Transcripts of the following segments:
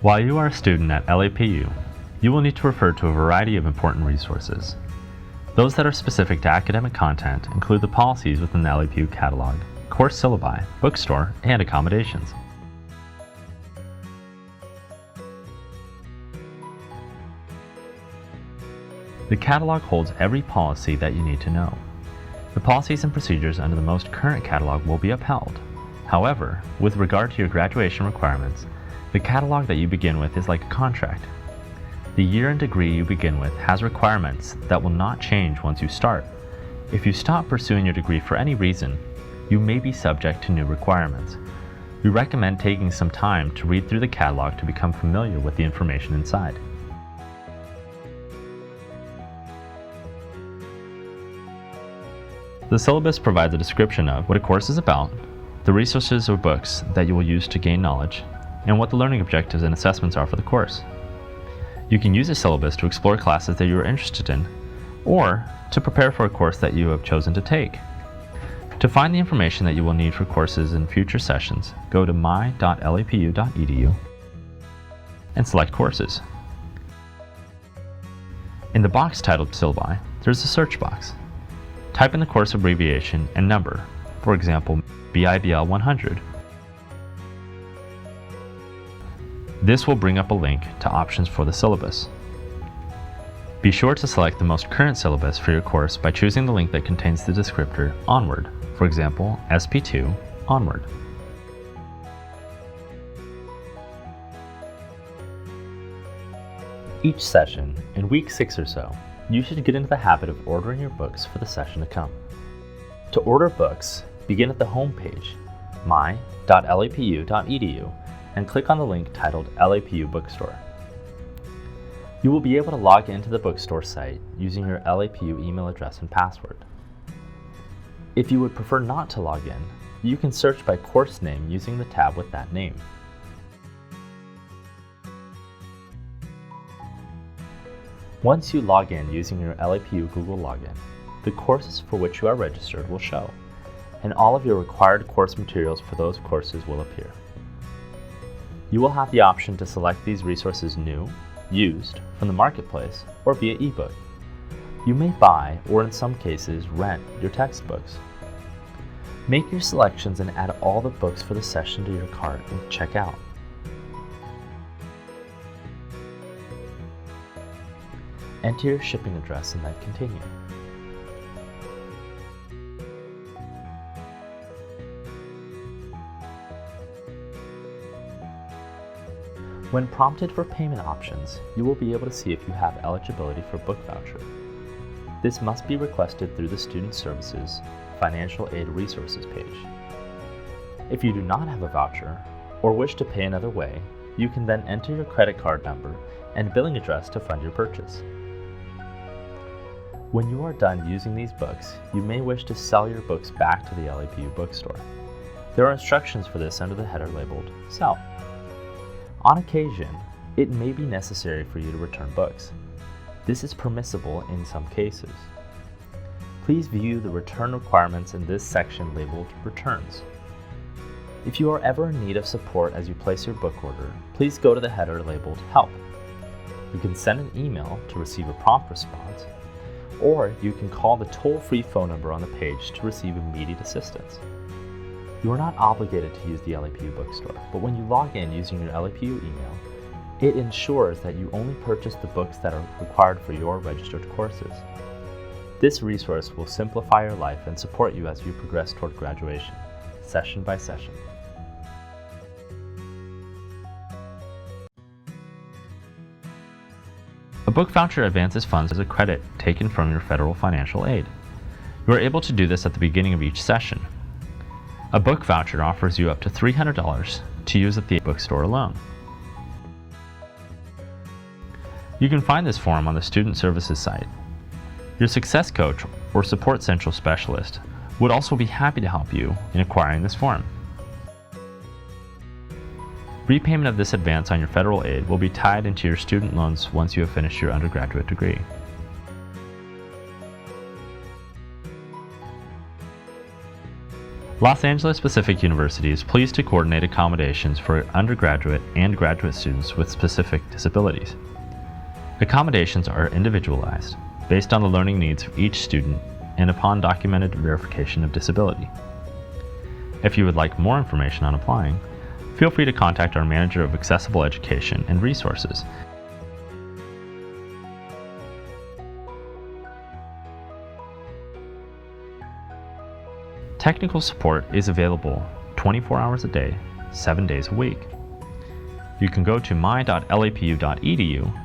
While you are a student at LAPU, you will need to refer to a variety of important resources. Those that are specific to academic content include the policies within the LAPU catalog, course syllabi, Bookstore, and Accommodations. The catalog holds every policy that you need to know. The policies and procedures under the most current catalog will be upheld. However, with regard to your graduation requirements, the catalog that you begin with is like a contract. The year and degree you begin with has requirements that will not change once you start. If you stop pursuing your degree for any reason, you may be subject to new requirements. We recommend taking some time to read through the catalog to become familiar with the information inside. The syllabus provides a description of what a course is about, the resources or books that you will use to gain knowledge, and what the learning objectives and assessments are for the course. You can use the syllabus to explore classes that you are interested in, or to prepare for a course that you have chosen to take. To find the information that you will need for courses in future sessions, go to my.lapu.edu and select Courses. In the box titled Syllabi, there's a search box. Type in the course abbreviation and number, for example, BIBL 100. This will bring up a link to options for the syllabus. Be sure to select the most current syllabus for your course by choosing the link that contains the descriptor Onward, for example, SP2 Onward. Each session, in week 6 or so, you should get into the habit of ordering your books for the session to come. To order books, begin at the home page, my.lapu.edu, and click on the link titled LAPU Bookstore. You will be able to log into the Bookstore site using your LAPU email address and password. If you would prefer not to log in, you can search by course name using the tab with that name. Once you log in using your LAPU Google login, the courses for which you are registered will show, and all of your required course materials for those courses will appear. You will have the option to select these resources new, used, from the marketplace, or via ebook. You may buy, or in some cases, rent your textbooks. Make your selections and add all the books for the session to your cart and check out. Enter your shipping address and then continue. When prompted for payment options, you will be able to see if you have eligibility for book voucher. This must be requested through the Student Services Financial Aid Resources page. If you do not have a voucher or wish to pay another way, you can then enter your credit card number and billing address to fund your purchase. When you are done using these books, you may wish to sell your books back to the LAPU Bookstore. There are instructions for this under the header labeled Sell. On occasion, it may be necessary for you to return books. This is permissible in some cases. Please view the return requirements in this section labeled Returns. If you are ever in need of support as you place your book order, please go to the header labeled Help. You can send an email to receive a prompt response, or you can call the toll-free phone number on the page to receive immediate assistance. You are not obligated to use the LAPU Bookstore, but when you log in using your LAPU email, it ensures that you only purchase the books that are required for your registered courses. This resource will simplify your life and support you as you progress toward graduation, session by session. A book voucher advances funds as a credit taken from your federal financial aid. You are able to do this at the beginning of each session. A book voucher offers you up to $300 to use at the bookstore alone. You can find this form on the Student Services site. Your success coach or Support Central specialist would also be happy to help you in acquiring this form. Repayment of this advance on your federal aid will be tied into your student loans once you have finished your undergraduate degree. Los Angeles Pacific University is pleased to coordinate accommodations for undergraduate and graduate students with specific disabilities. Accommodations are individualized, based on the learning needs of each student and upon documented verification of disability. If you would like more information on applying, feel free to contact our Manager of Accessible Education and Resources. Technical support is available 24 hours a day, 7 days a week. You can go to my.lapu.edu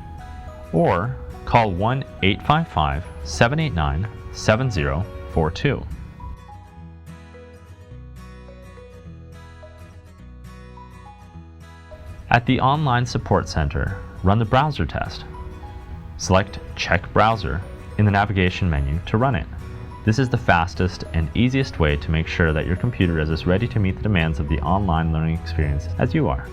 or call 1-855-789-7042. At the Online Support Center, run the browser test. Select Check Browser in the navigation menu to run it. This is the fastest and easiest way to make sure that your computer is as ready to meet the demands of the online learning experience as you are.